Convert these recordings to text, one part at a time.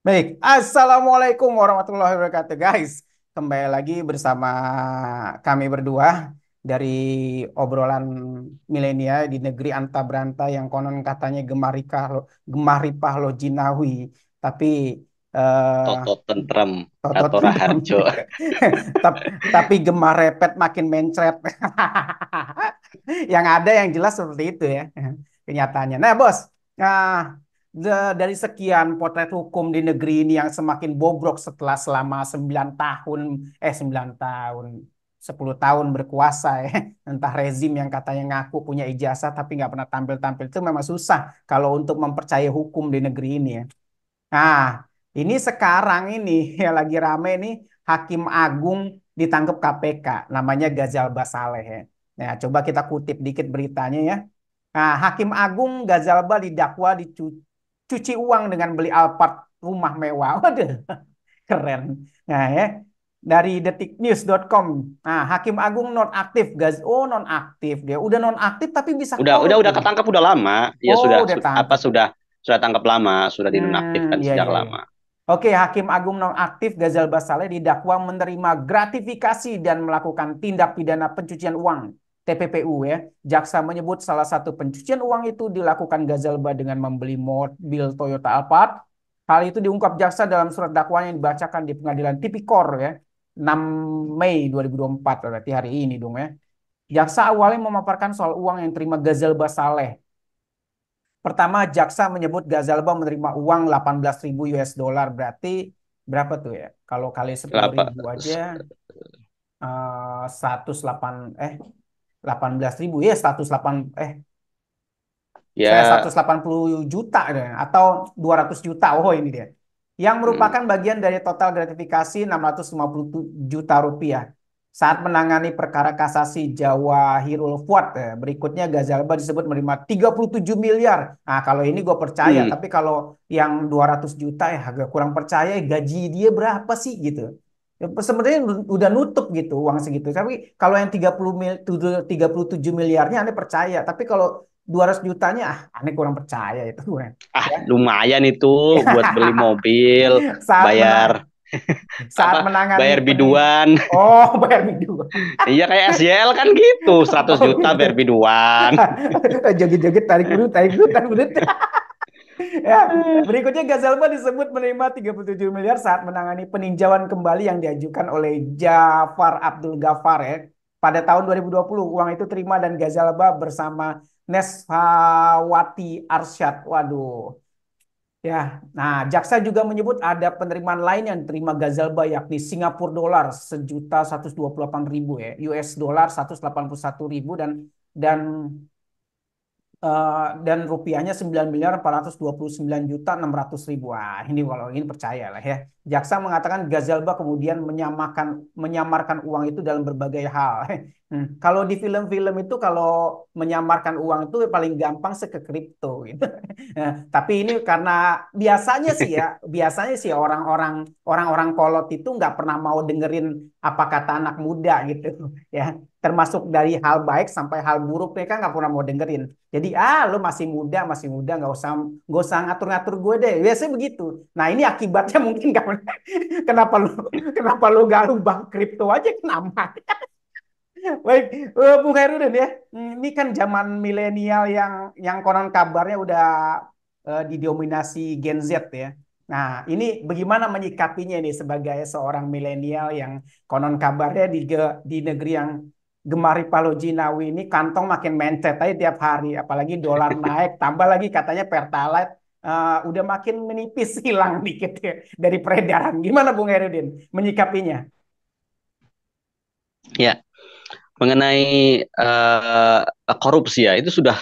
Baik, Assalamualaikum warahmatullahi wabarakatuh, guys. Kembali lagi bersama kami berdua dari obrolan milenial di negeri anta beranta yang konon katanya gemar ripah lo jinawi, tapi eh, Toto Tentrem toto atau tentrem. Raharjo. Tapi gemar repet makin mencret. Yang ada yang jelas seperti itu ya kenyataannya. Nah, Bos, nah, dari sekian potret hukum di negeri ini yang semakin bobrok setelah selama 9 tahun, 9 tahun, 10 tahun berkuasa ya. Entah rezim yang katanya ngaku punya ijazah tapi nggak pernah tampil-tampil, itu memang susah kalau untuk mempercayai hukum di negeri ini ya. Nah, ini sekarang ini yang lagi rame nih, Hakim Agung ditangkap KPK, namanya Gazal Basaleh ya. Nah, coba kita kutip dikit beritanya ya. Nah, Hakim Agung Gazalba didakwa dicuci uang dengan beli Alphard rumah mewah. Waduh, keren. Nah, ya. Dari detiknews.com. Nah, Hakim Agung nonaktif. Oh, nonaktif dia. Udah nonaktif tapi bisa korup Udah ini. ketangkap udah lama. Ya Oh, sudah, udah apa tangkap ya. sudah tangkap lama, sudah dinonaktifkan Iya, sejak iya, iya. lama. Oke, Hakim Agung nonaktif Gazal Basaleh didakwa menerima gratifikasi dan melakukan tindak pidana pencucian uang (TPPU) ya. Jaksa menyebut salah satu pencucian uang itu dilakukan Gazalba dengan membeli mobil Toyota Alphard. Hal itu diungkap jaksa dalam surat dakwaan yang dibacakan di Pengadilan Tipikor ya. 6 Mei 2024 berarti hari ini dong ya. Jaksa awalnya memaparkan soal uang yang terima Gazalba Saleh. Pertama, jaksa menyebut Gazalba menerima uang 18.000 US dollar. Berarti berapa tuh ya? Kalau kali 10.000 Kenapa? aja 108 18.000 ya 108 saya Ya, 180 juta deh, atau 200 juta. Oh, ini dia. Yang hmm, merupakan bagian dari total gratifikasi 650 juta rupiah saat menangani perkara kasasi Jawa Hirul Fuad. Berikutnya Gazalba disebut menerima 37 miliar. Nah, kalau ini gue percaya, hmm. tapi kalau yang 200 juta ya agak kurang percaya, gaji dia berapa sih gitu. Ya, sebenarnya udah nutup gitu uang segitu. Tapi kalau yang 37 miliarnya aneh percaya. Tapi kalau 200 jutanya aneh kurang percaya itu gue. Ah, Ya. lumayan itu buat beli mobil, Saat bayar menang saat menangani bayar biduan. Oh, bayar dua. Iya kayak SJL kan gitu, 100 Oh juta gitu. bayar biduan. Joget-joget tarik urut tarik urut tarik urut. Ya, berikutnya Gazalba disebut menerima 37 miliar saat menangani peninjauan kembali yang diajukan oleh Jafar Abdul Ghaffar ya. Pada tahun 2020 uang itu terima dan Gazalba bersama Nesfawati Arsyad. Waduh. Ya, nah jaksa juga menyebut ada penerimaan lain yang diterima Gazalba yakni Singapura dolar sejuta 128 ribu ya, US dolar 181 ribu dan dan rupiahnya 9.429.600.000. Wah, ini kalau ini percaya lah ya. Jaksa mengatakan Gazalba kemudian menyamarkan uang itu dalam berbagai hal. Kalau di film-film itu kalau menyamarkan uang itu paling gampang ke kripto gitu. Nah, tapi ini karena biasanya sih orang-orang kolot itu nggak pernah mau dengerin apa kata anak muda gitu ya. Termasuk dari hal baik sampai hal buruk mereka nggak pernah mau dengerin. Jadi lu masih muda nggak usah ngatur-ngatur gue deh. Biasanya begitu. Nah ini akibatnya mungkin kenapa lu kenapa lu gak lu bang kripto aja kenapa? Baik, Bung Khairudin ya. Ini kan zaman milenial yang konon kabarnya udah didominasi Gen Z ya. Nah, ini bagaimana menyikapinya ini sebagai seorang milenial yang konon kabarnya di negeri yang gemari Palojinawi ini kantong makin mencet aja tiap hari, apalagi dolar naik, tambah lagi katanya Pertalite udah makin menipis hilang dikit ya dari peredaran. Gimana Bung Herudin menyikapinya? Ya, mengenai korupsi ya itu sudah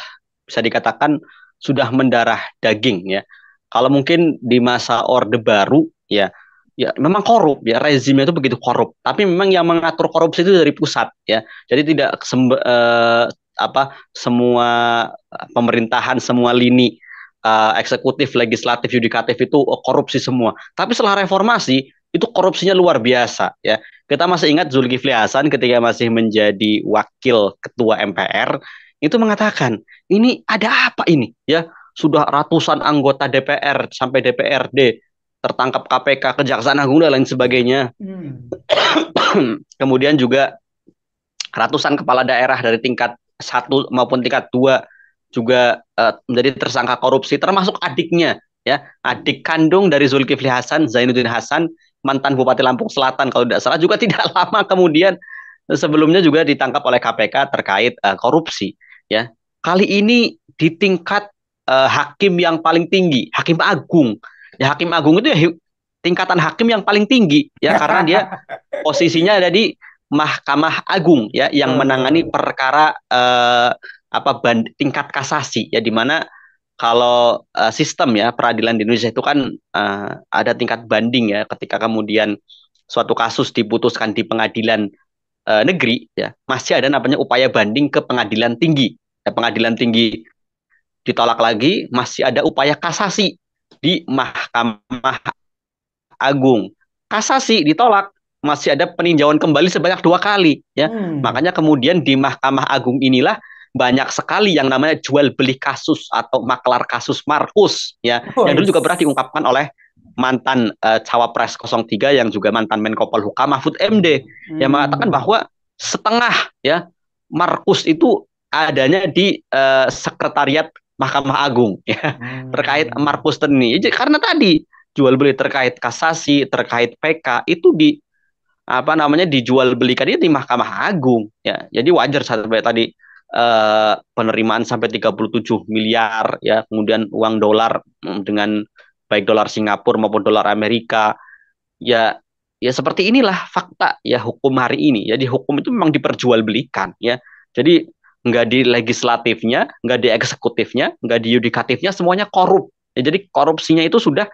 bisa dikatakan sudah mendarah daging ya. Kalau mungkin di masa Orde Baru ya, ya memang korup ya, rezimnya itu begitu korup. Tapi memang yang mengatur korupsi itu dari pusat ya. Jadi tidak semua pemerintahan, semua lini eksekutif, legislatif, yudikatif itu korupsi semua. Tapi setelah reformasi itu korupsinya luar biasa ya. Kita masih ingat Zulkifli Hasan ketika masih menjadi wakil ketua MPR itu mengatakan ini ada apa ini ya, sudah ratusan anggota DPR sampai DPRD tertangkap KPK, Kejaksaan Agung dan lain sebagainya. Hmm. Kemudian juga ratusan kepala daerah dari tingkat 1 maupun tingkat 2 juga menjadi tersangka korupsi, termasuk adiknya, ya, adik kandung dari Zulkifli Hasan, Zainuddin Hasan, mantan Bupati Lampung Selatan kalau tidak salah, juga tidak lama kemudian sebelumnya juga ditangkap oleh KPK terkait korupsi, ya. Kali ini di tingkat hakim yang paling tinggi, Hakim Agung. Ya, Hakim Agung itu ya tingkatan hakim yang paling tinggi, ya, karena dia posisinya ada di Mahkamah Agung, ya, yang menangani Betul. perkara tingkat kasasi, ya, di mana kalau sistem, ya, peradilan di Indonesia itu kan ada tingkat banding, ya, ketika kemudian suatu kasus diputuskan di pengadilan negeri, ya, masih ada namanya upaya banding ke pengadilan tinggi, ya, pengadilan tinggi ditolak lagi, masih ada upaya kasasi di Mahkamah Agung. Kasasi ditolak, masih ada peninjauan kembali sebanyak 2 kali, ya. Hmm. Makanya kemudian di Mahkamah Agung inilah banyak sekali yang namanya jual beli kasus atau maklar kasus Markus, ya, yang dulu juga pernah Wis. diungkapkan oleh mantan Cawapres 03 yang juga mantan Menko Polhukam Mahfud MD, yang mengatakan Hmm. bahwa setengah, ya, Markus itu adanya di sekretariat Mahkamah Agung, ya, terkait Hmm. Markus ini. Karena tadi jual beli terkait kasasi, terkait PK itu dijual belikan di Mahkamah Agung, ya. Jadi wajar sampai tadi penerimaan sampai 37 miliar, ya, kemudian uang dolar dengan baik dolar Singapura maupun dolar Amerika, ya. Ya seperti inilah fakta, ya, hukum hari ini. Jadi hukum itu memang diperjualbelikan, ya. Jadi nggak di legislatifnya, nggak di eksekutifnya, nggak di yudikatifnya, semuanya korup. Ya, jadi korupsinya itu sudah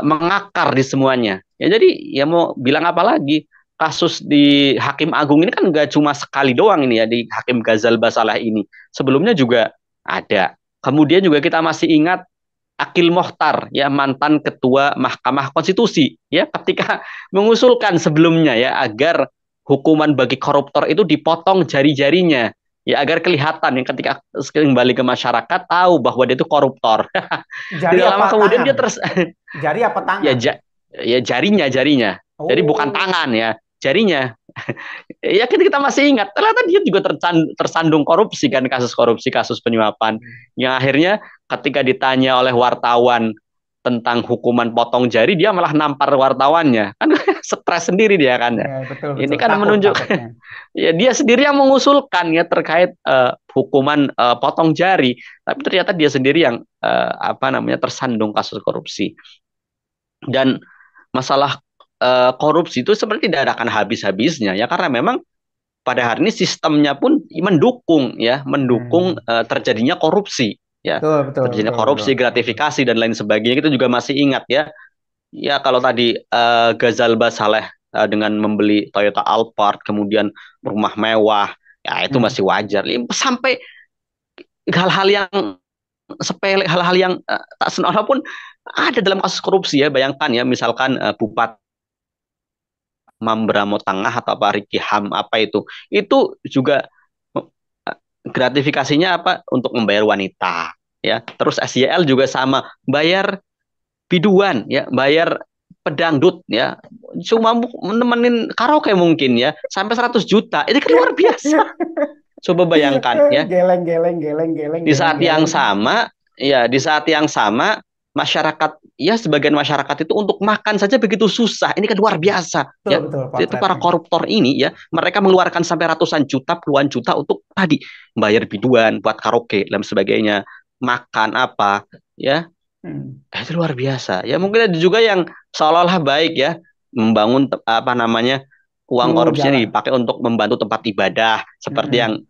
mengakar di semuanya. Ya, jadi ya mau bilang apa lagi? Kasus di Hakim Agung ini kan nggak cuma sekali doang ini, ya, di Hakim Ghazal Basalah ini. Sebelumnya juga ada. Kemudian juga kita masih ingat Akil Mokhtar, ya, mantan ketua Mahkamah Konstitusi, ya, ketika mengusulkan sebelumnya, ya, agar hukuman bagi koruptor itu dipotong jari-jarinya, ya, agar kelihatan yang ketika kembali ke masyarakat tahu bahwa dia itu koruptor. Jari Tidak apa lama kemudian tangan? dia Jari apa ya, tangan? jarinya. Jadi bukan Oh. tangan, ya, jarinya. Ya kita masih ingat, ternyata dia juga tersandung korupsi, kan, kasus korupsi, kasus penyuapan, yang akhirnya ketika ditanya oleh wartawan tentang hukuman potong jari, dia malah nampar wartawannya, kan. Stres sendiri dia, kan, ya. Ya, betul Ini betul. kan Takut menunjuk takutnya. ya dia sendiri yang mengusulkan, ya, terkait hukuman potong jari, tapi ternyata dia sendiri yang tersandung kasus korupsi. Dan masalah korupsi itu sebenarnya tidak akan habis-habisnya, ya, karena memang pada hari ini sistemnya pun mendukung, ya, mendukung Hmm. terjadinya korupsi, ya, Betul betul terjadinya betul betul. korupsi, gratifikasi dan lain sebagainya. Kita juga masih ingat, ya, ya, kalau tadi Ghazal Basaleh dengan membeli Toyota Alphard, kemudian rumah mewah, ya, itu Hmm. masih wajar. Sampai hal-hal yang sepele, hal-hal yang tak senonoh pun ada dalam kasus korupsi, ya. Bayangkan, ya, misalkan Bupati Mambramo Tengah atau apa, Riki Ham apa itu juga gratifikasinya apa, untuk membayar wanita, ya. Terus SYL juga sama, bayar biduan, ya, bayar pedangdut, ya, cuma nemenin karaoke mungkin, ya, sampai 100 juta, ini kan luar biasa. Coba bayangkan, ya, Geleng geleng geleng geleng di geleng saat yang geleng. sama, ya, di saat yang sama masyarakat, ya, sebagian masyarakat itu untuk makan saja begitu susah. Ini kan luar biasa, Betul ya. betul Itu para potretnya. koruptor ini, ya, mereka mengeluarkan sampai ratusan juta, puluhan juta untuk tadi bayar biduan, buat karaoke dan sebagainya, makan apa, ya. Hmm. Itu luar biasa. Ya, mungkin ada juga yang seolah-olah baik, ya, membangun uang Membangun korupsinya jalan. dipakai untuk membantu tempat ibadah, seperti yang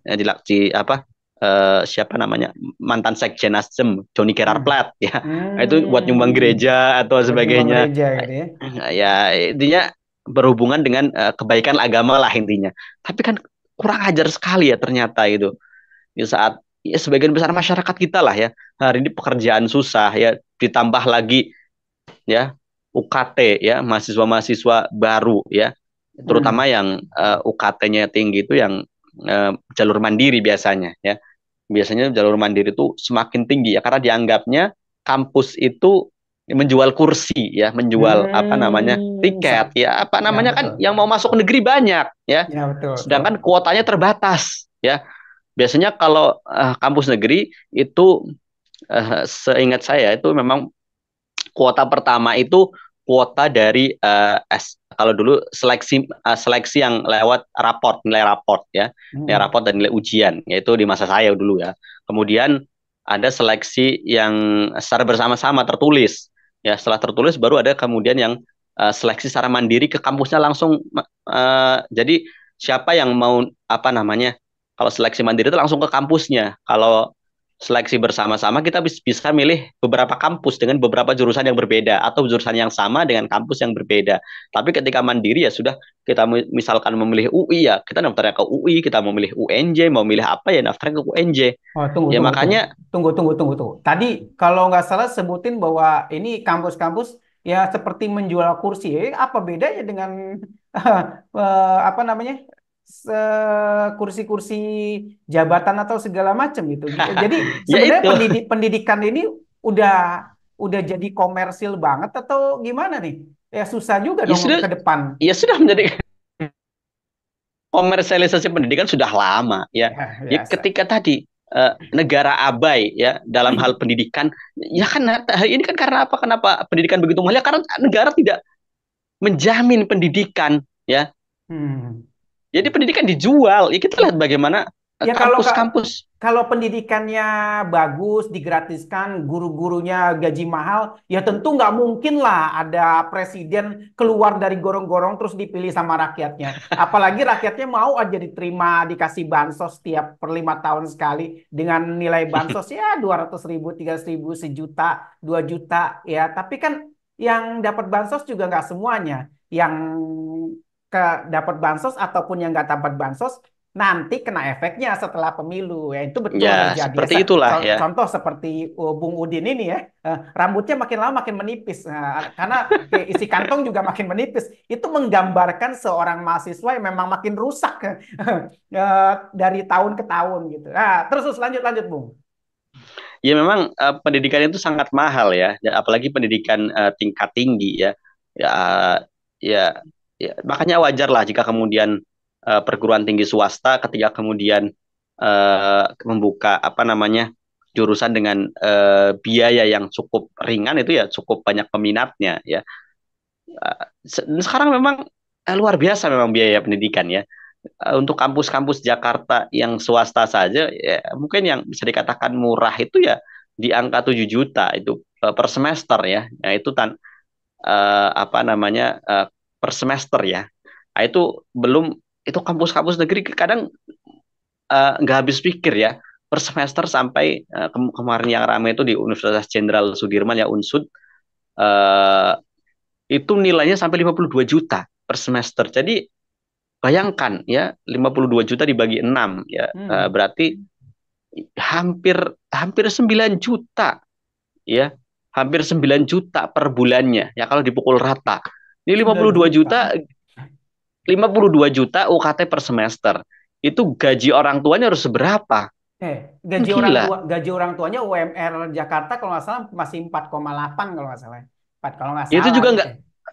Hmm. siapa namanya, mantan Sekjen Nasdem Johnny Gerard Hmm. Plat, ya. Itu buat nyumbang Hmm. gereja atau Buat nyumbang sebagainya. gereja gitu ya. Ya, intinya berhubungan dengan kebaikan agama lah intinya. Tapi kan kurang ajar sekali, ya, ternyata itu. Di saat, ya, sebagian besar masyarakat kita lah, ya, hari ini pekerjaan susah, ya, ditambah lagi, ya, UKT, ya, mahasiswa-mahasiswa baru, ya, terutama Hmm. yang UKT-nya tinggi itu yang jalur mandiri biasanya, jalur mandiri itu semakin tinggi, ya, karena dianggapnya kampus itu menjual kursi ya, menjual apa namanya tiket ya, apa Ya namanya kan betul. yang mau masuk negeri banyak ya, Ya betul, betul. sedangkan kuotanya terbatas ya. Biasanya kalau kampus negeri itu seingat saya itu memang kuota pertama itu kuota dari kalau dulu seleksi yang lewat raport, nilai raport ya, nilai Hmm. raport dan nilai ujian, yaitu di masa saya dulu ya. Kemudian ada seleksi yang secara bersama-sama tertulis ya, setelah tertulis baru ada kemudian yang seleksi secara mandiri ke kampusnya langsung. Jadi siapa yang mau apa namanya, kalau seleksi mandiri itu langsung ke kampusnya, kalau seleksi bersama-sama kita bisa milih beberapa kampus dengan beberapa jurusan yang berbeda atau jurusan yang sama dengan kampus yang berbeda. Tapi ketika mandiri ya sudah, kita misalkan memilih UI ya kita daftarnya ke UI, kita mau milih UNJ, mau milih apa ya daftarnya ke UNJ. Oh, tunggu, Ya tunggu, tunggu. makanya Tunggu, tunggu, tunggu, tunggu. Tadi kalau nggak salah sebutin bahwa ini kampus-kampus ya seperti menjual kursi. Apa bedanya dengan apa namanya? Kursi-kursi jabatan atau segala macam gitu. Jadi ya sebenarnya itu pendidikan ini udah udah jadi komersil banget atau gimana nih? Ya susah juga ya dong sudah ke depan. ya sudah menjadi komersialisasi pendidikan sudah lama ya. Ya, Ya biasa. ketika tadi negara abai ya dalam hal pendidikan, ya kan hari ini kan karena apa? Kenapa pendidikan begitu mahal? Ya karena negara tidak menjamin pendidikan ya. Hmm. Jadi pendidikan dijual. Ya kita lihat bagaimana Ya kalau kampus-kampus. kalau pendidikannya bagus, digratiskan, guru-gurunya gaji mahal, ya tentu nggak mungkin lah ada presiden keluar dari gorong-gorong terus dipilih sama rakyatnya. Apalagi rakyatnya mau aja diterima, dikasih bansos tiap per 5 tahun sekali dengan nilai bansos ya 200 ribu, 300 ribu, sejuta, 2 juta ya. Tapi kan yang dapat bansos juga nggak semuanya. Yang ke dapat bansos ataupun yang nggak dapat bansos nanti kena efeknya setelah pemilu ya itu betul Ya terjadi ya. seperti itulah ya. Contoh seperti Bung Udin ini ya, rambutnya makin lama makin menipis. Nah, karena isi kantong juga makin menipis, itu menggambarkan seorang mahasiswa yang memang makin rusak dari tahun ke tahun gitu. Nah, terus lanjut lanjut Bung. Ya memang pendidikan itu sangat mahal ya. Apalagi pendidikan tingkat tinggi ya. Ya, ya, ya makanya wajar lah jika kemudian perguruan tinggi swasta ketika kemudian membuka apa namanya jurusan dengan biaya yang cukup ringan itu ya cukup banyak peminatnya ya. Sekarang memang luar biasa memang biaya pendidikan ya. Untuk kampus-kampus Jakarta yang swasta saja ya mungkin yang bisa dikatakan murah itu ya di angka 7 juta itu per semester ya. Nah, itu apa namanya per semester ya. Nah, itu belum, itu kampus-kampus negeri kadang nggak habis pikir ya per semester sampai kemarin yang ramai itu di Universitas Jenderal Sudirman ya Unsud, eh, itu nilainya sampai 52 juta per semester. Jadi bayangkan ya 52 juta dibagi 6 ya, Hmm. berarti hampir hampir 9 juta ya. Hampir 9 juta per bulannya ya kalau dipukul rata. Ini 9 juta. 52 juta UKT per semester. Itu gaji orang tuanya harus seberapa? Kan gila. Gaji orang tuanya UMR Jakarta kalau nggak salah masih 4,8 kalau nggak salah. 4 kalau nggak Itu salah juga gitu. nggak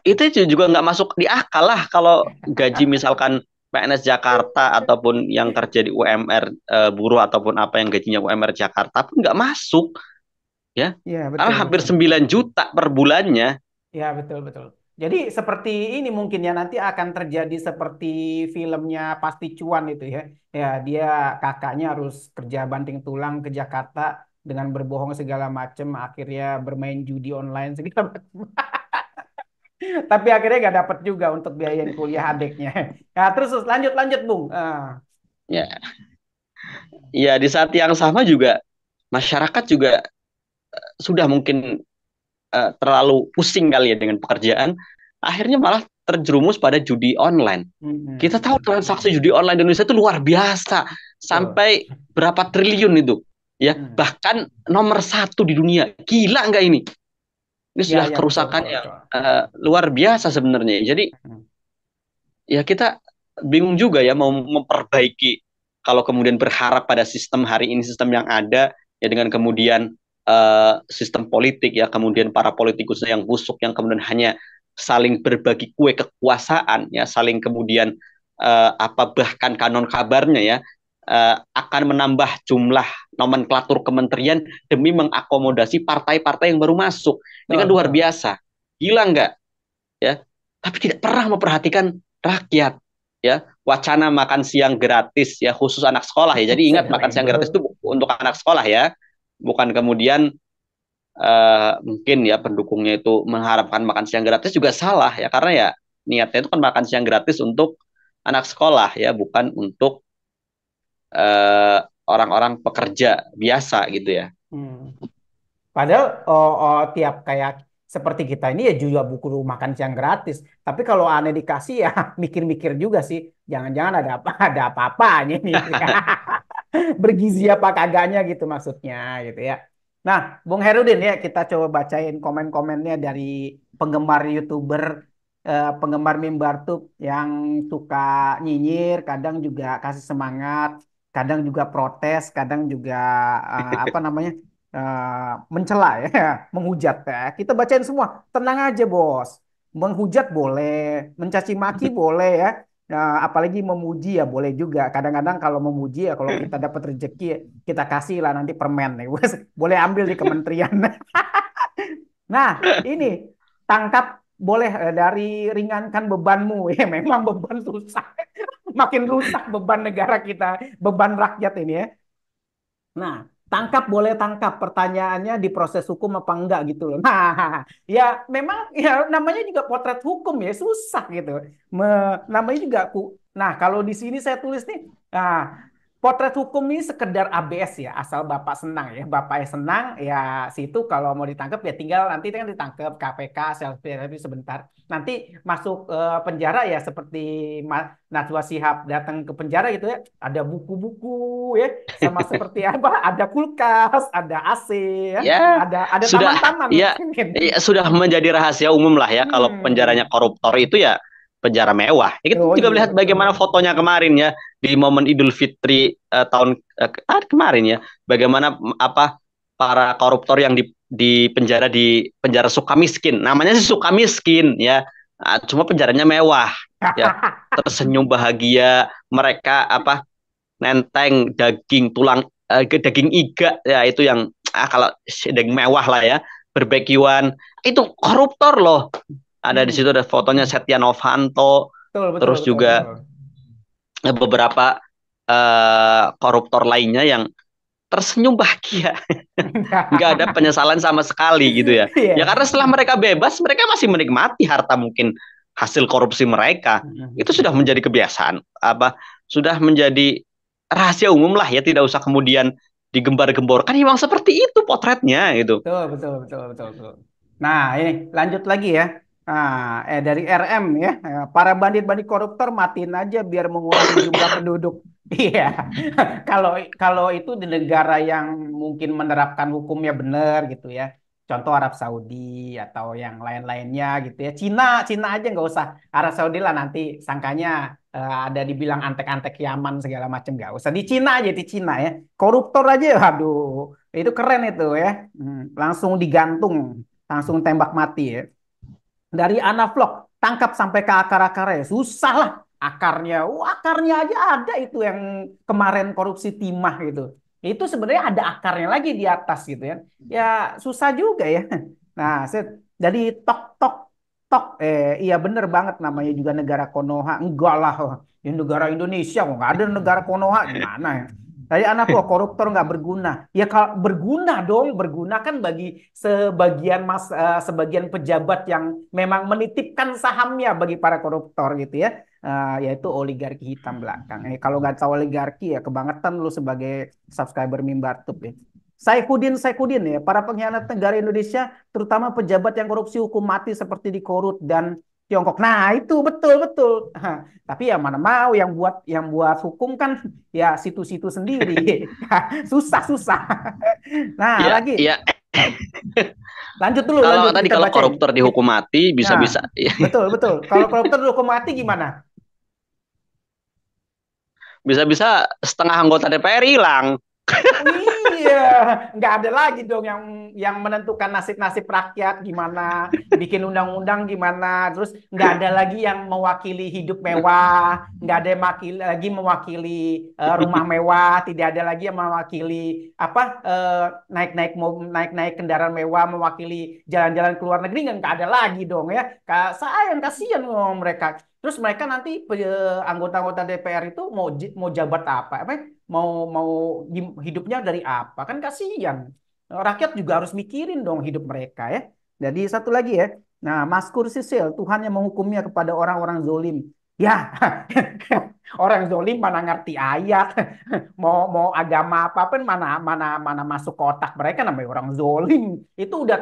itu juga nggak masuk di akal lah kalau gaji misalkan PNS Jakarta ataupun yang kerja di UMR buruh ataupun apa yang gajinya UMR Jakarta pun nggak masuk ya. Iya, Karena betul, hampir betul. 9 juta per bulannya. Ya, betul, betul. Jadi seperti ini mungkin ya nanti akan terjadi seperti filmnya Pasti Cuan itu ya. Ya, dia kakaknya harus kerja banting tulang ke Jakarta dengan berbohong segala macam, akhirnya bermain judi online segala macam. Tapi akhirnya nggak dapat juga untuk biayain kuliah adiknya. Ya, terus terus, lanjut lanjut, Bung. Ya, ya di saat yang sama juga masyarakat juga sudah mungkin terlalu pusing kali ya dengan pekerjaan, akhirnya malah terjerumus pada judi online. Kita tahu transaksi judi online di Indonesia itu luar biasa, Betul. sampai berapa triliun itu, ya Hmm. bahkan nomor satu di dunia. Gila nggak ini? Ini Ya, sudah ya, betul, kerusakan betul, yang betul. luar biasa sebenarnya. Jadi Hmm. ya kita bingung juga ya mau memperbaiki kalau kemudian berharap pada sistem hari ini, sistem yang ada ya dengan kemudian sistem politik ya, kemudian para politikusnya yang busuk, yang kemudian hanya saling berbagi kue kekuasaan ya, saling kemudian bahkan kanon kabarnya ya, akan menambah jumlah nomenklatur kementerian demi mengakomodasi partai-partai yang baru masuk. Ini Betul, kan luar betul. biasa, gila nggak ya? Tapi tidak pernah memperhatikan rakyat ya. Wacana makan siang gratis ya, khusus anak sekolah ya. Jadi ingat, makan siang gratis Fleksibel. itu untuk anak sekolah ya, bukan kemudian mungkin ya pendukungnya itu mengharapkan makan siang gratis, juga salah ya, karena ya niatnya itu kan makan siang gratis untuk anak sekolah ya, bukan untuk eh, orang-orang pekerja biasa gitu ya. Hmm. Padahal tiap kayak seperti kita ini ya juga buku makan siang gratis. Tapi kalau aneh dikasih ya mikir-mikir juga sih. Jangan-jangan ada apa ada apa-apanya ini. Bergizi apa kagaknya gitu maksudnya gitu ya. Nah, Bung Herudin ya kita coba bacain komen-komennya dari penggemar YouTuber, penggemar meme Bartup yang suka nyinyir, kadang juga kasih semangat, kadang juga protes, kadang juga apa namanya? Mencela ya, menghujat ya. Kita bacain semua. Tenang aja, Bos. Menghujat boleh, mencaci maki boleh ya. Nah, apalagi memuji ya boleh juga. Kadang-kadang kalau memuji ya kalau kita dapat rezeki ya, kita kasih lah nanti permen nih. Boleh ambil di kementerian. Nah, ini tangkap boleh dari ringankan bebanmu. Ya memang beban susah. Makin rusak beban negara kita, beban rakyat ini ya. Nah, tangkap boleh tangkap. Pertanyaannya di proses hukum apa enggak gitu loh. Nah, ya memang ya namanya juga potret hukum ya susah gitu. Namanya juga Nah, kalau di sini saya tulis nih, nah, potret hukum ini sekedar ABS ya, asal Bapak senang ya. Bapaknya senang ya situ kalau mau ditangkap ya tinggal nanti kan ditangkap KPK selfie sebentar. Nanti masuk penjara ya seperti Najwa Shihab datang ke penjara gitu ya, ada buku-buku ya sama seperti apa, ada kulkas, ada AC ya, Ya, ada sudah taman-taman. ya, sudah menjadi rahasia umum lah ya, kalau penjaranya Hmm. koruptor itu ya penjara mewah. Ya, kita Oh juga iya melihat betul. bagaimana fotonya kemarin ya, di momen Idul Fitri kemarin ya, bagaimana para koruptor yang di penjara, di penjara Sukamiskin. Namanya sih Sukamiskin ya. Cuma penjaranya mewah ya. Tersenyum bahagia mereka, nenteng daging tulang, daging iga ya, itu yang kalau daging mewah lah ya, barbekyuan. Itu koruptor loh. Ada di situ, Hmm. ada fotonya Setia Novanto, Betul betul terus betul juga betul. beberapa koruptor lainnya yang tersenyum bahagia, nggak ada penyesalan sama sekali gitu ya. Ya Iya. karena setelah mereka bebas, mereka masih menikmati harta mungkin hasil korupsi mereka. Itu sudah menjadi kebiasaan, sudah menjadi rahasia umum lah ya, tidak usah kemudian digembar-gemborkan. Memang seperti itu potretnya gitu. Betul, betul, betul, betul, betul. Nah, ini lanjut lagi ya. Nah, dari RM ya, para bandit-bandit koruptor matiin aja biar mengurangi jumlah penduduk. Iya, kalau kalau itu di negara yang mungkin menerapkan hukumnya benar gitu ya. Contoh Arab Saudi atau yang lain-lainnya gitu ya. Cina, Cina aja nggak usah. Arab Saudi lah nanti sangkanya ada dibilang antek-antek Yaman segala macam nggak usah. Di Cina aja, di Cina ya. Koruptor aja, aduh. Itu keren itu ya. Langsung digantung, langsung tembak mati ya. Dari Anavlog, tangkap sampai ke akar-akarnya. Susah lah akarnya. Akarnya aja ada itu yang kemarin korupsi timah gitu. Itu sebenarnya ada akarnya lagi di atas gitu ya. Ya susah juga ya. Nah, jadi tok tok tok. Iya bener banget namanya juga negara Konoha. Enggak lah, ini negara Indonesia kok nggak ada negara Konoha gimana ya? Dari anak lo koruptor nggak berguna. Ya kalau berguna dong, berguna kan bagi sebagian pejabat yang memang menitipkan sahamnya bagi para koruptor gitu ya. Yaitu oligarki hitam belakang. Kalau nggak tahu oligarki ya kebangetan lu sebagai subscriber Mimbar Tube ya. Saifuddin ya, para pengkhianat negara Indonesia, terutama pejabat yang korupsi hukum mati seperti di Korut dan Tiongkok. Nah, itu betul betul. Tapi ya mana mau yang buat hukum kan ya situ-situ sendiri. Susah-susah. Nah, Ya, lagi ya. lanjut dulu, Kalau lanjut tadi kita kalau bacain. koruptor dihukum mati, Nah, bisa-bisa betul betul. Kalau koruptor dihukum mati gimana? bisa-bisa setengah anggota DPR hilang. Oh iya, nggak ada lagi dong yang menentukan nasib-nasib rakyat gimana, bikin undang-undang gimana, terus nggak ada lagi yang mewakili hidup mewah, nggak ada yang lagi mewakili rumah mewah, tidak ada lagi yang mewakili apa naik-naik kendaraan mewah, mewakili jalan-jalan ke luar negeri, nggak ada lagi dong ya. Sayang, kasihan mereka. Terus mereka nanti anggota-anggota DPR itu mau jabat apa mau mau hidupnya dari apa kan kasihan rakyat juga harus mikirin dong hidup mereka ya. Jadi satu lagi ya, nah Mazkur Sisil Tuhan yang menghukumnya kepada orang-orang zolim ya. Orang zolim mana ngerti ayat, mau mau agama apapun mana mana mana masuk ke otak mereka, namanya orang zolim itu udah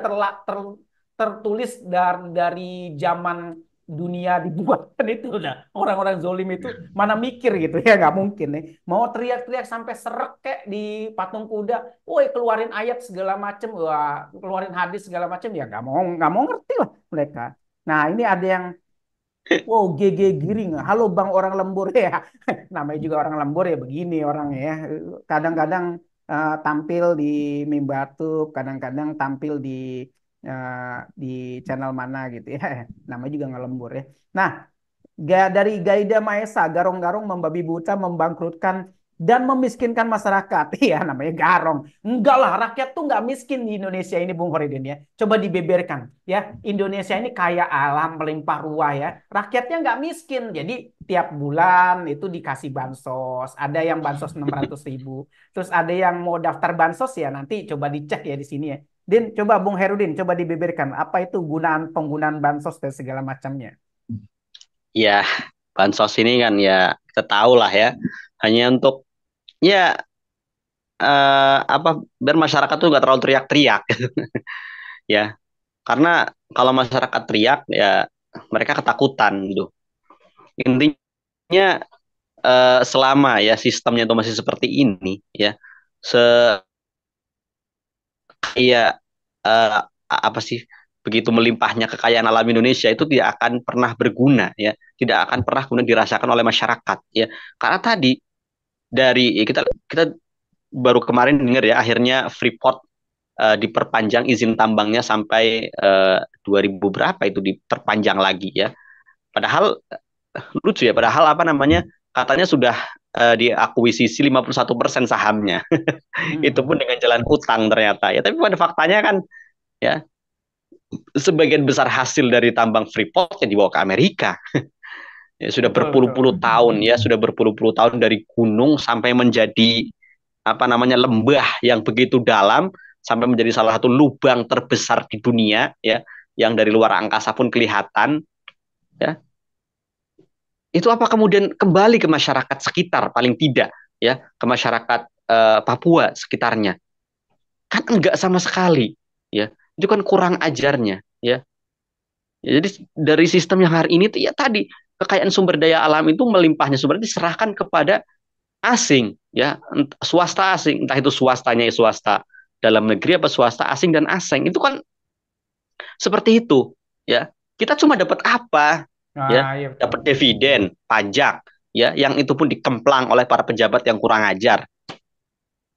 tertulis dari zaman dunia dibuatkan itu udah orang-orang zolim itu mana mikir gitu ya, nggak mungkin nih mau teriak-teriak sampai serek kayak di patung kuda, woi keluarin ayat segala macem, wah keluarin hadis segala macem ya nggak mau ngerti lah mereka. Nah ini ada yang wow GG Giring, halo bang orang lembur ya. Namanya juga orang lembur ya begini orangnya ya. Kadang-kadang tampil di Mimbatu, kadang-kadang tampil di channel mana gitu ya. Namanya juga ngelembur ya. Nah, dari Gaida Maesa, garong-garong membabi buta, membangkrutkan dan memiskinkan masyarakat. Iya, namanya garong. Enggak lah, rakyat tuh nggak miskin di Indonesia ini, Bung Horidin ya. Coba dibeberkan ya. Indonesia ini kaya alam, melimpah ruah ya. Rakyatnya nggak miskin. Jadi tiap bulan itu dikasih bansos. Ada yang bansos 600.000. Terus ada yang mau daftar bansos ya, nanti coba dicek ya di sini ya. Din, coba Bung Herudin, coba dibeberkan. Apa itu penggunaan bansos dan segala macamnya. Ya, bansos ini kan ya kita tahu lah ya, hanya untuk ya apa biar masyarakat tuh nggak terlalu teriak-teriak ya. Karena kalau masyarakat teriak ya mereka ketakutan gitu. Intinya selama ya sistemnya itu masih seperti ini ya, se ya apa sih, begitu melimpahnya kekayaan alam Indonesia itu tidak akan pernah berguna ya, tidak akan pernah kemudian dirasakan oleh masyarakat ya. Karena tadi dari ya kita kita baru kemarin dengar ya akhirnya Freeport diperpanjang izin tambangnya sampai 2000 berapa itu diperpanjang lagi ya. Padahal lucu ya, padahal apa namanya katanya sudah diakuisisi 51% sahamnya. Itu Hmm. pun dengan jalan utang ternyata ya. Tapi pada faktanya kan ya sebagian besar hasil dari tambang Freeport yang dibawa ke Amerika. Ya, sudah Betul, betul. berpuluh-puluh tahun ya, sudah berpuluh-puluh tahun dari gunung sampai menjadi apa namanya lembah yang begitu dalam, sampai menjadi salah satu lubang terbesar di dunia ya, yang dari luar angkasa pun kelihatan ya. Itu apa kemudian kembali ke masyarakat sekitar paling tidak ya, ke masyarakat Papua sekitarnya? Kan enggak sama sekali ya. Itu kan kurang ajarnya ya. Ya, jadi dari sistem yang hari ini tuh ya tadi kekayaan sumber daya alam itu melimpahnya sumber diserahkan kepada asing ya, swasta asing, entah itu swastanya ya swasta dalam negeri apa swasta asing dan asing. Itu kan seperti itu ya. Kita cuma dapat apa ya? Ah, iya betul. Dapat dividen, pajak ya, yang itu pun dikemplang oleh para pejabat yang kurang ajar.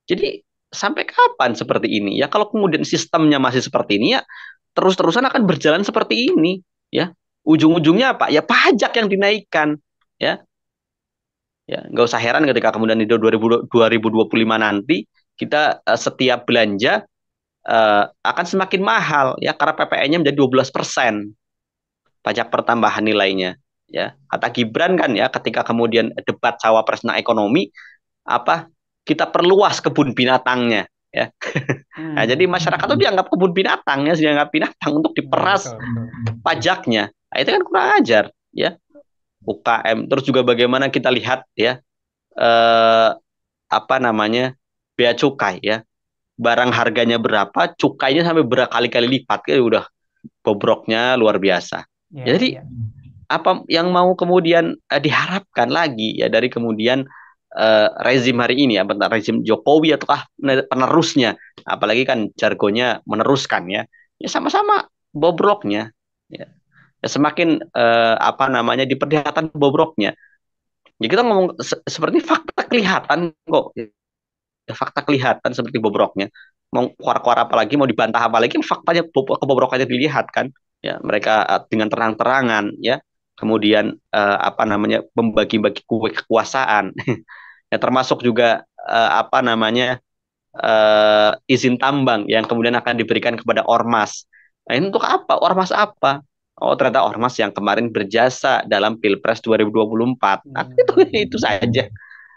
Jadi sampai kapan seperti ini ya? Kalau kemudian sistemnya masih seperti ini ya terus-terusan akan berjalan seperti ini ya. Ujung-ujungnya apa? Ya pajak yang dinaikkan ya. Ya, nggak usah heran ketika kemudian di 2025 nanti kita setiap belanja akan semakin mahal ya karena PPN-nya menjadi 12% pajak pertambahan nilainya ya. Kata Gibran kan ya ketika kemudian debat cawapres tentang ekonomi apa kita perluas kebun binatangnya ya. Nah, jadi Hmm. masyarakat itu dianggap kebun binatang ya, dianggap binatang untuk Nah, diperas betul, betul. pajaknya. Nah, itu kan kurang ajar ya. UKM terus juga bagaimana kita lihat ya eh, apa namanya bea cukai ya, barang harganya berapa cukainya sampai berkali-kali lipat ya udah bobroknya luar biasa. Ya, Jadi ya. apa yang mau kemudian diharapkan lagi ya dari kemudian rezim hari ini ya, rezim Jokowi ataukah penerusnya, apalagi kan jargonnya meneruskan ya, ya sama-sama bobroknya ya. Ya semakin apa namanya diperlihatkan bobroknya. Ya kita ngomong seperti fakta kelihatan kok fakta kelihatan seperti bobroknya. Mau kuar-kuar apalagi, mau dibantah apalagi, faktanya kebobrokannya dilihat kan. Ya, mereka dengan terang-terangan ya. Kemudian apa namanya, membagi-bagi kekuasaan. Ya, termasuk juga apa namanya, izin tambang yang kemudian akan diberikan kepada ormas. Nah, ini untuk apa? Ormas apa? Oh, ternyata ormas yang kemarin berjasa dalam Pilpres 2024. Nah, Hmm. itu saja.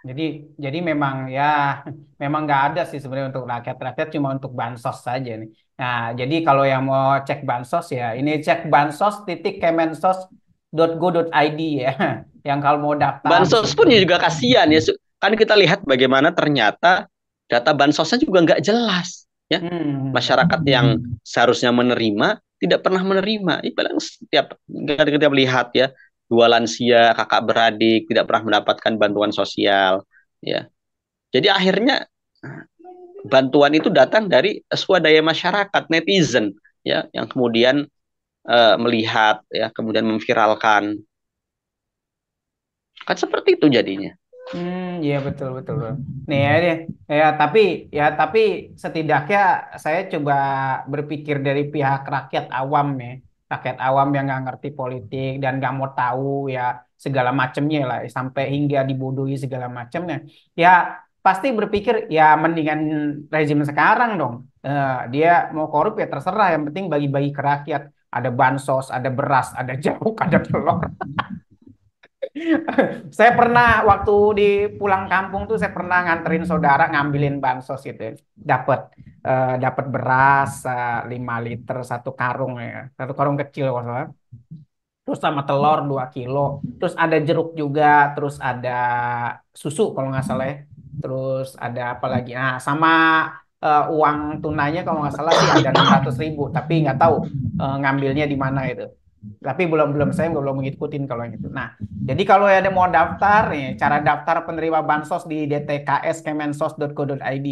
Jadi, jadi memang ya, memang nggak ada sih sebenarnya untuk rakyat cuma untuk bansos saja nih. Nah, jadi kalau yang mau cek bansos ya, ini cek bansos.kemensos.go.id ya. Yang kalau mau daftar di Bansos situ. pun juga kasihan ya. Kan kita lihat bagaimana ternyata data bansosnya juga nggak jelas. Ya, Hmm. masyarakat yang seharusnya menerima tidak pernah menerima. Ibarat setiap kita lihat ya, dua lansia, kakak beradik tidak pernah mendapatkan bantuan sosial. Ya, jadi akhirnya bantuan itu datang dari swadaya masyarakat, netizen, ya, yang kemudian melihat, ya, kemudian memviralkan. Kan seperti itu jadinya. Iya betul betul. Betul. Nih ya, tapi setidaknya saya coba berpikir dari pihak rakyat awam ya, rakyat awam yang nggak ngerti politik dan nggak mau tahu ya segala macamnya lah, sampai hingga dibodohi segala macamnya. Ya pasti berpikir ya mendingan rezim sekarang dong. Dia mau korup ya terserah, yang penting bagi-bagi ke rakyat. Ada bansos, ada beras, ada jeruk, ada telur. Saya pernah waktu di pulang kampung tuh saya pernah nganterin saudara ngambilin bansos gitu ya. Dapat beras 5 liter satu karung ya. Satu karung kecil kalau nggak salah. Terus sama telur 2 kilo. Terus ada jeruk juga, terus ada susu kalau nggak salah ya. Terus ada apa lagi? Nah, sama uang tunainya kalau nggak salah sih ada 600.000, tapi nggak tahu ngambilnya di mana itu. Tapi belum belum saya belum ngikutin kalau yang itu. Nah, jadi kalau ada mau daftar nih, cara daftar penerima bansos di dtks.kemensos.go.id.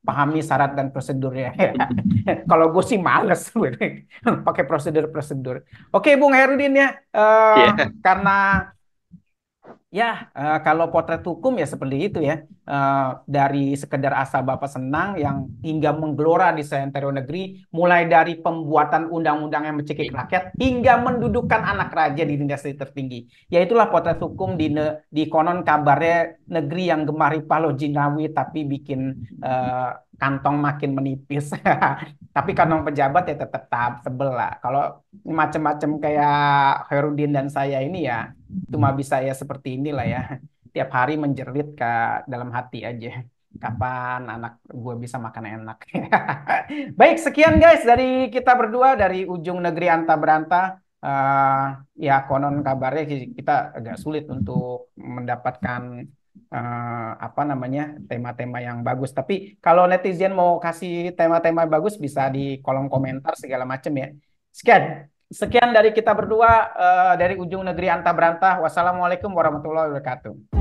Pahami syarat dan prosedurnya. Kalau gue sih males pakai prosedur-prosedur. Oke, Bung Herudin ya, Ya. karena ya, kalau potret hukum ya seperti itu ya. Dari sekedar asal Bapak senang yang hingga menggelora di seantero negeri, mulai dari pembuatan undang-undang yang mencekik rakyat hingga mendudukan anak raja di dinasti tertinggi. Ya itulah potret hukum di konon kabarnya negeri yang gemari Palo Jinawi tapi bikin eh, kantong makin menipis. Tapi kantong pejabat ya tetap tahap sebel lah. Kalau macam-macam kayak Herudin dan saya ini ya cuma bisa ya seperti inilah ya. Tiap hari menjerit ke dalam hati aja. Kapan anak gue bisa makan enak. Baik, sekian guys dari kita berdua dari ujung negeri anta beranta. Eh, ya konon kabarnya kita agak sulit untuk mendapatkan apa namanya tema-tema yang bagus. Tapi kalau netizen mau kasih tema-tema bagus bisa di kolom komentar segala macam ya. Sekian, sekian dari kita berdua dari ujung negeri anta berantah. Wassalamualaikum warahmatullahi wabarakatuh.